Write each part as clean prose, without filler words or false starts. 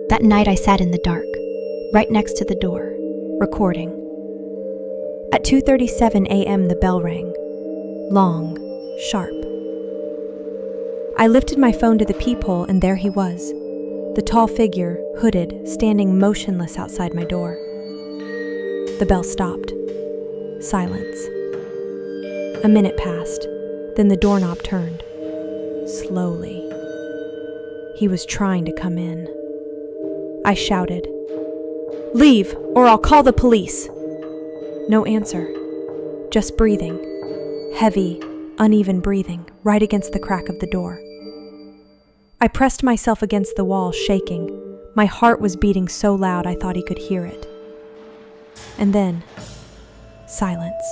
That night I sat in the dark, right next to the door, recording. At 2:37 a.m. the bell rang. Long, sharp. I lifted my phone to the peephole and there he was, the tall figure, hooded, standing motionless outside my door. The bell stopped. Silence. A minute passed, then the doorknob turned. Slowly. He was trying to come in. I shouted, "Leave, or I'll call the police!" No answer. Just breathing. Heavy, uneven breathing, right against the crack of the door. I pressed myself against the wall, shaking. My heart was beating so loud I thought he could hear it. And then, silence.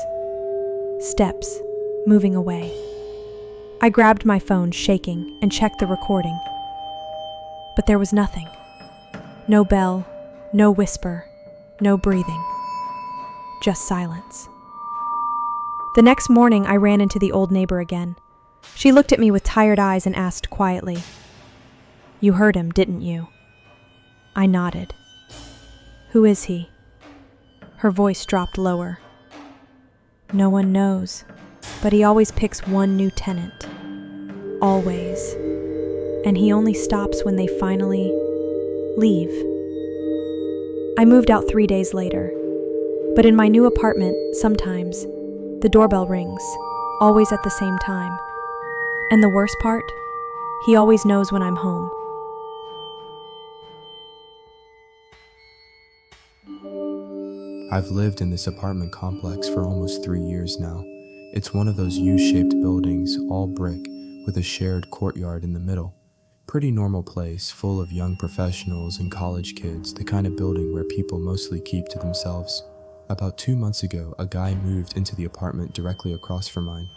Steps, moving away. I grabbed my phone, shaking, and checked the recording. But there was nothing. No bell, no whisper, no breathing. Just silence. The next morning, I ran into the old neighbor again. She looked at me with tired eyes and asked quietly, "You heard him, didn't you?" I nodded. "Who is he?" Her voice dropped lower. "No one knows, but he always picks one new tenant. Always. And he only stops when they finally leave." I moved out 3 days later. But in my new apartment, sometimes, the doorbell rings, always at the same time. And the worst part, he always knows when I'm home. I've lived in this apartment complex for almost 3 years now. It's one of those U-shaped buildings, all brick, with a shared courtyard in the middle. Pretty normal place, full of young professionals and college kids, the kind of building where people mostly keep to themselves. About 2 months ago, a guy moved into the apartment directly across from mine.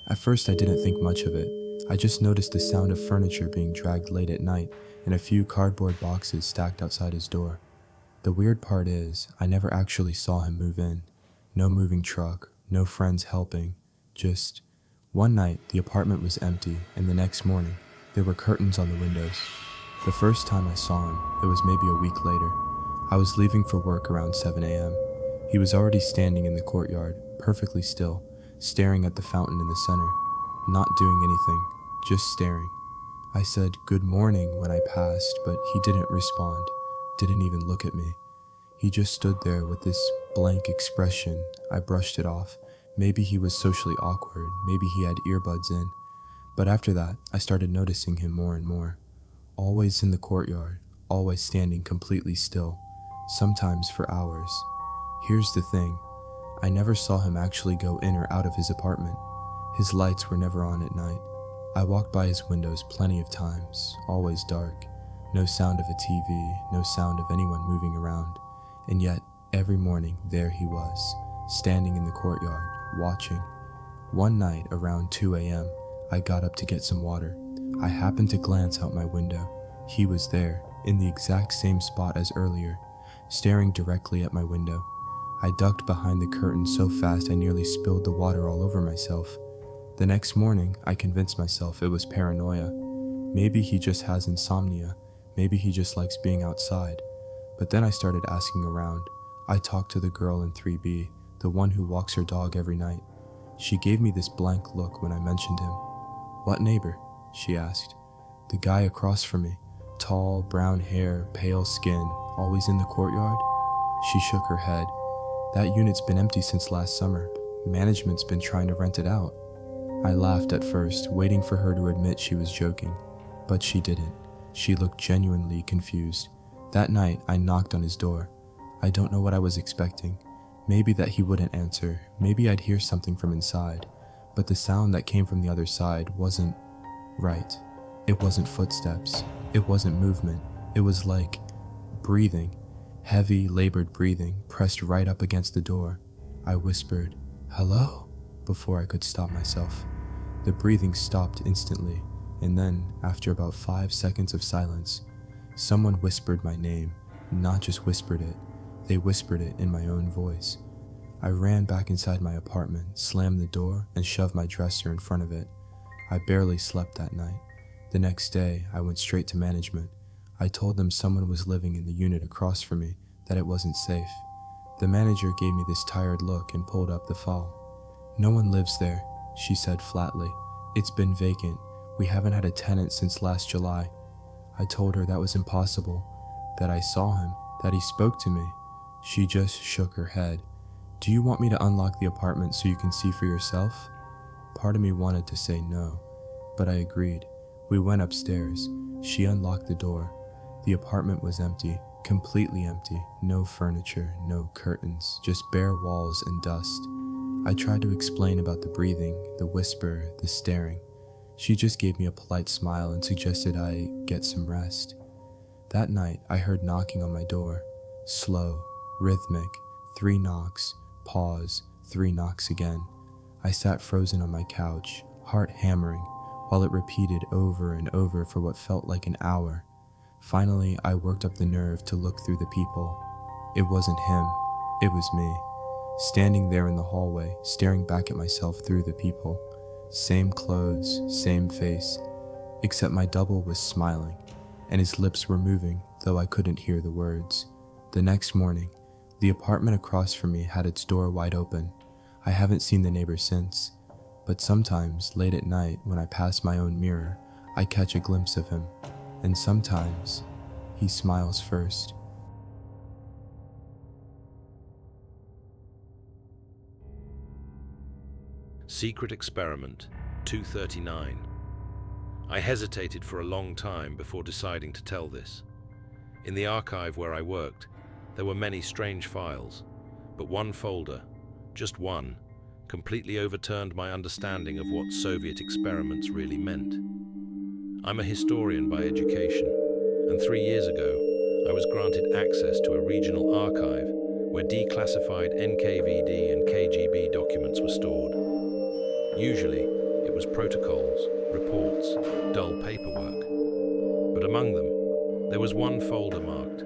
At first, I didn't think much of it. I just noticed the sound of furniture being dragged late at night and a few cardboard boxes stacked outside his door. The weird part is, I never actually saw him move in. No moving truck, no friends helping, just one night the apartment was empty and the next morning there were curtains on the windows. The first time I saw him, it was maybe a week later. I was leaving for work around 7 a.m. He was already standing in the courtyard, perfectly still, staring at the fountain in the center, not doing anything, just staring. I said good morning when I passed, but he didn't respond, didn't even look at me. He just stood there with this blank expression. I brushed it off. Maybe he was socially awkward, maybe he had earbuds in. But after that, I started noticing him more and more. Always in the courtyard, always standing completely still, sometimes for hours. Here's the thing, I never saw him actually go in or out of his apartment. His lights were never on at night. I walked by his windows plenty of times, always dark. No sound of a TV, no sound of anyone moving around. And yet, every morning, there he was, standing in the courtyard, watching. One night, around 2 a.m., I got up to get some water. I happened to glance out my window. He was there, in the exact same spot as earlier, staring directly at my window. I ducked behind the curtain so fast I nearly spilled the water all over myself. The next morning, I convinced myself it was paranoia. Maybe he just has insomnia. Maybe he just likes being outside. But then I started asking around. I talked to the girl in 3B, the one who walks her dog every night. She gave me this blank look when I mentioned him. "What neighbor?" she asked. "The guy across from me. Tall, brown hair, pale skin, always in the courtyard?" She shook her head. "That unit's been empty since last summer. Management's been trying to rent it out." I laughed at first, waiting for her to admit she was joking. But she didn't. She looked genuinely confused. That night, I knocked on his door. I don't know what I was expecting. Maybe that he wouldn't answer. Maybe I'd hear something from inside. But the sound that came from the other side wasn't right. It wasn't footsteps. It wasn't movement. It was like breathing. Heavy, labored breathing, pressed right up against the door. I whispered, "Hello?" before I could stop myself. The breathing stopped instantly, and then, after about 5 seconds of silence, someone whispered my name. Not just whispered it, they whispered it in my own voice. I ran back inside my apartment, slammed the door, and shoved my dresser in front of it. I barely slept that night. The next day, I went straight to management. I told them someone was living in the unit across from me, that it wasn't safe. The manager gave me this tired look and pulled up the file. "No one lives there," she said flatly. "It's been vacant. We haven't had a tenant since last July." I told her that was impossible, that I saw him, that he spoke to me. She just shook her head. "Do you want me to unlock the apartment so you can see for yourself?" Part of me wanted to say no, but I agreed. We went upstairs. She unlocked the door. The apartment was empty, completely empty. No furniture, no curtains, just bare walls and dust. I tried to explain about the breathing, the whisper, the staring. She just gave me a polite smile and suggested I get some rest. That night, I heard knocking on my door. Slow, rhythmic, 3 knocks, pause, 3 knocks again. I sat frozen on my couch, heart hammering, while it repeated over and over for what felt like an hour. Finally, I worked up the nerve to look through the people. It wasn't him, it was me. Standing there in the hallway, staring back at myself through the people. Same clothes, same face, except my double was smiling, and his lips were moving, though I couldn't hear the words. The next morning, the apartment across from me had its door wide open. I haven't seen the neighbor since, but sometimes, late at night, when I pass my own mirror, I catch a glimpse of him, and sometimes, he smiles first. Secret Experiment 239. I hesitated for a long time before deciding to tell this. In the archive where I worked, there were many strange files, but one folder, just one, completely overturned my understanding of what Soviet experiments really meant. I'm a historian by education, and 3 years ago, I was granted access to a regional archive where declassified NKVD and KGB documents were stored. Usually, it was protocols, reports, dull paperwork. But among them, there was one folder marked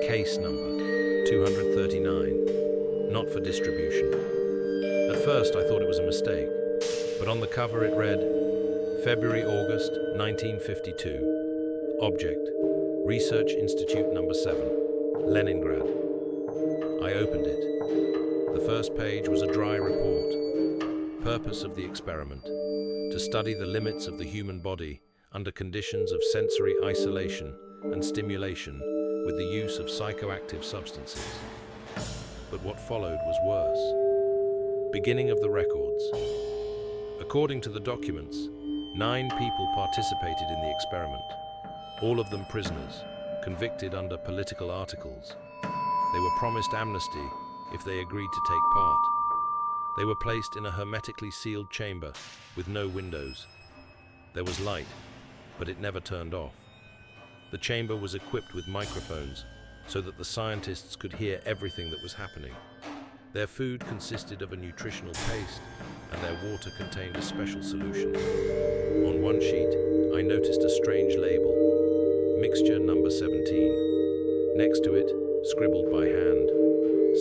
Case Number 239, not for distribution. At first, I thought it was a mistake, but on the cover it read, February-August 1952. Object, Research Institute No. 7, Leningrad. I opened it. The first page was a dry report. Purpose of the experiment: to study the limits of the human body under conditions of sensory isolation and stimulation with the use of psychoactive substances. But what followed was worse. Beginning of the records. According to the documents, 9 people participated in the experiment, all of them prisoners, convicted under political articles. They were promised amnesty if they agreed to take part. They were placed in a hermetically sealed chamber with no windows. There was light, but it never turned off. The chamber was equipped with microphones so that the scientists could hear everything that was happening. Their food consisted of a nutritional paste, and their water contained a special solution. On one sheet, I noticed a strange label, Mixture Number 17. Next to it, scribbled by hand,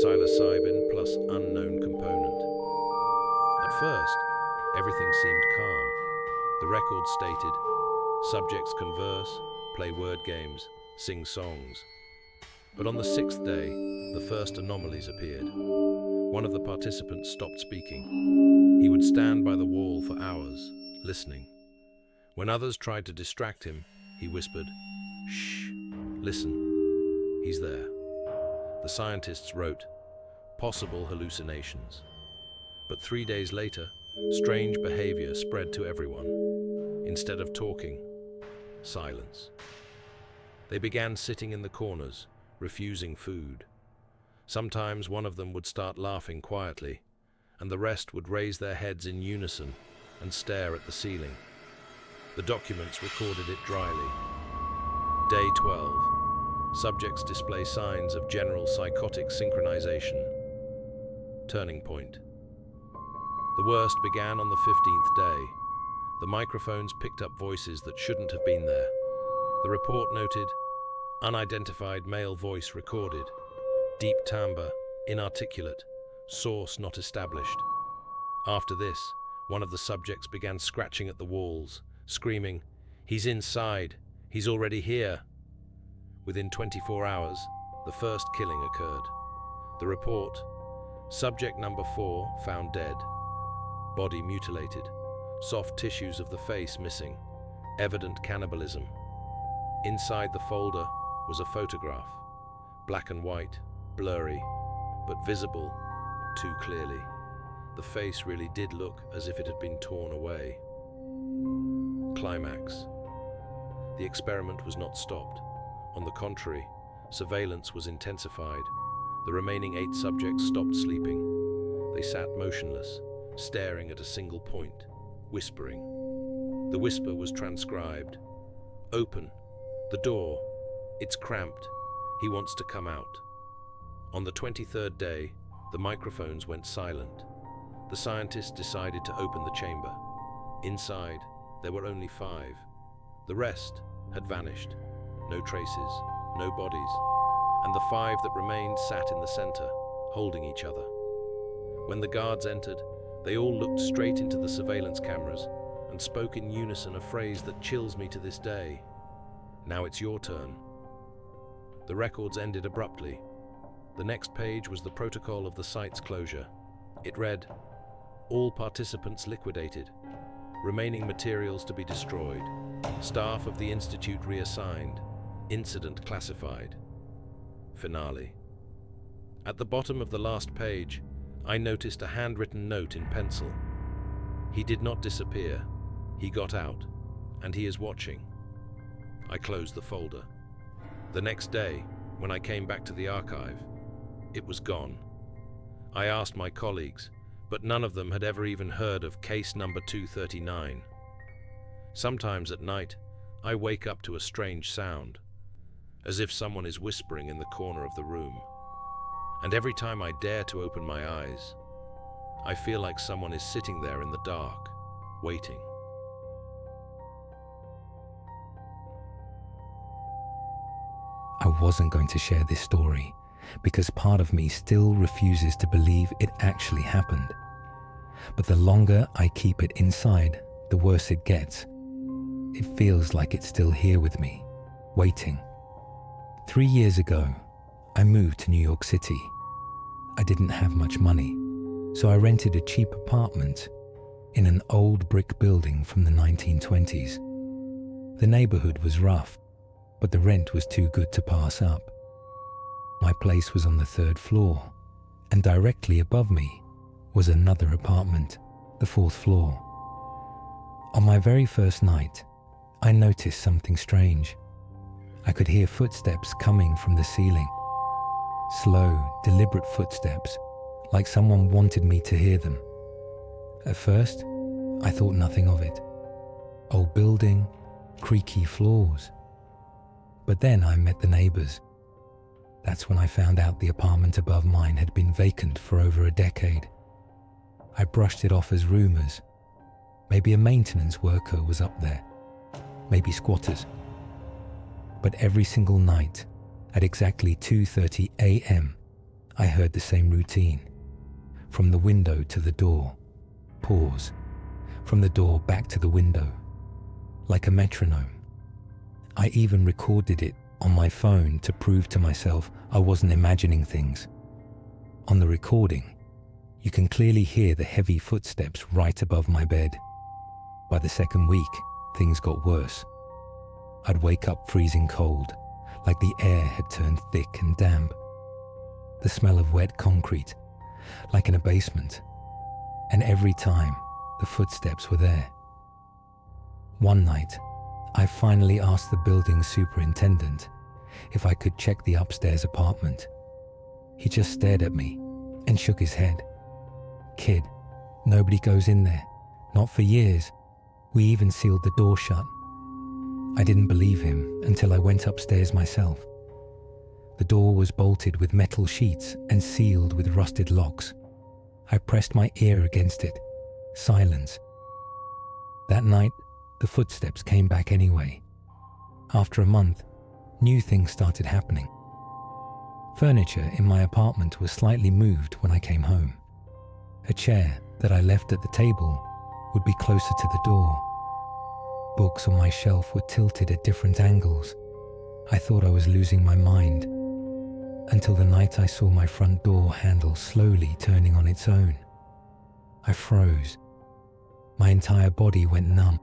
psilocybin plus unknown component. At first, everything seemed calm. The record stated, subjects converse, play word games, sing songs. But on the 6th day, the first anomalies appeared. One of the participants stopped speaking. He would stand by the wall for hours, listening. When others tried to distract him, he whispered, "Shh, listen, he's there." The scientists wrote, possible hallucinations. But 3 days later, strange behavior spread to everyone. Instead of talking, silence. They began sitting in the corners, refusing food. Sometimes one of them would start laughing quietly, and the rest would raise their heads in unison and stare at the ceiling. The documents recorded it dryly. Day 12. Subjects display signs of general psychotic synchronization. Turning point. The worst began on the 15th day. The microphones picked up voices that shouldn't have been there. The report noted, unidentified male voice recorded, deep timbre, inarticulate, Source not established. After this, one of the subjects began scratching at the walls, screaming, "He's inside! He's already here!" Within 24 hours, the first killing occurred. The report: subject number 4 found dead. Body mutilated. Soft tissues of the face missing. Evident cannibalism. Inside the folder was a photograph. Black and white, blurry, but visible too clearly. The face really did look as if it had been torn away. Climax. The experiment was not stopped. On the contrary, surveillance was intensified. The remaining 8 subjects stopped sleeping. They sat motionless, staring at a single point, whispering. The whisper was transcribed. "Open. The door. It's cramped. He wants to come out." On the 23rd day, the microphones went silent. The scientists decided to open the chamber. Inside, there were only 5. The rest had vanished. No traces, no bodies. And the 5 that remained sat in the center, holding each other. When the guards entered, they all looked straight into the surveillance cameras and spoke in unison a phrase that chills me to this day. "Now it's your turn." The records ended abruptly. The next page was the protocol of the site's closure. It read, "All participants liquidated. Remaining materials to be destroyed. Staff of the Institute reassigned. Incident classified." Finale. At the bottom of the last page, I noticed a handwritten note in pencil. "He did not disappear. He got out, and he is watching." I closed the folder. The next day, when I came back to the archive, it was gone. I asked my colleagues, but none of them had ever even heard of case number 239. Sometimes at night, I wake up to a strange sound, as if someone is whispering in the corner of the room. And every time I dare to open my eyes, I feel like someone is sitting there in the dark, waiting. I wasn't going to share this story because part of me still refuses to believe it actually happened. But the longer I keep it inside, the worse it gets. It feels like it's still here with me, waiting. 3 years ago, I moved to New York City. I didn't have much money, so I rented a cheap apartment in an old brick building from the 1920s. The neighborhood was rough, but the rent was too good to pass up. My place was on the 3rd floor, and directly above me was another apartment, the 4th floor. On my very first night, I noticed something strange. I could hear footsteps coming from the ceiling. Slow, deliberate footsteps, like someone wanted me to hear them. At first, I thought nothing of it. Old building, creaky floors. But then I met the neighbors. That's when I found out the apartment above mine had been vacant for over a decade. I brushed it off as rumors. Maybe a maintenance worker was up there. Maybe squatters. But every single night, at exactly 2:30 a.m., I heard the same routine. From the window to the door. Pause. From the door back to the window. Like a metronome. I even recorded it on my phone to prove to myself I wasn't imagining things. On the recording, you can clearly hear the heavy footsteps right above my bed. By the second week, things got worse. I'd wake up freezing cold, like the air had turned thick and damp. The smell of wet concrete, like in a basement. And every time, the footsteps were there. One night, I finally asked the building superintendent if I could check the upstairs apartment. He just stared at me and shook his head. "Kid, nobody goes in there. Not for years. We even sealed the door shut." I didn't believe him until I went upstairs myself. The door was bolted with metal sheets and sealed with rusted locks. I pressed my ear against it. Silence. That night, the footsteps came back anyway. After a month, new things started happening. Furniture in my apartment was slightly moved when I came home. A chair that I left at the table would be closer to the door. Books on my shelf were tilted at different angles. I thought I was losing my mind, until the night I saw my front door handle slowly turning on its own. I froze. My entire body went numb,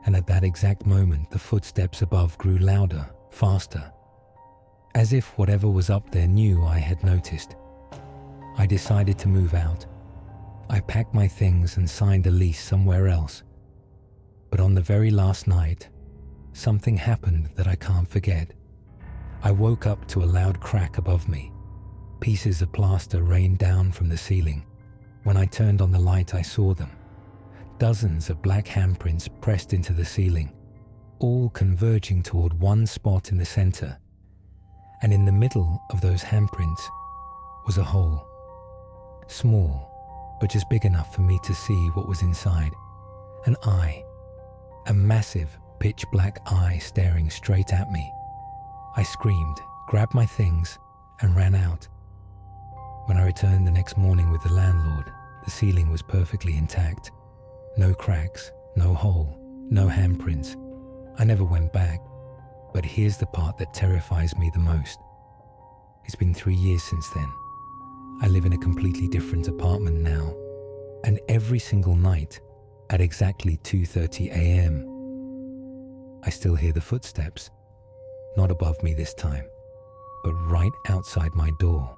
and at that exact moment the footsteps above grew louder, faster, as if whatever was up there knew I had noticed. I decided to move out. I packed my things and signed a lease somewhere else. But on the very last night, something happened that I can't forget. I woke up to a loud crack above me. Pieces of plaster rained down from the ceiling. When I turned on the light, I saw them. Dozens of black handprints pressed into the ceiling, all converging toward one spot in the center. And in the middle of those handprints was a hole. Small, but just big enough for me to see what was inside. An eye. A massive, pitch-black eye staring straight at me. I screamed, grabbed my things, and ran out. When I returned the next morning with the landlord, the ceiling was perfectly intact. No cracks, no hole, no handprints. I never went back. But here's the part that terrifies me the most. It's been 3 years since then. I live in a completely different apartment now, and every single night, at exactly 2:30 a.m., I still hear the footsteps, not above me this time, but right outside my door.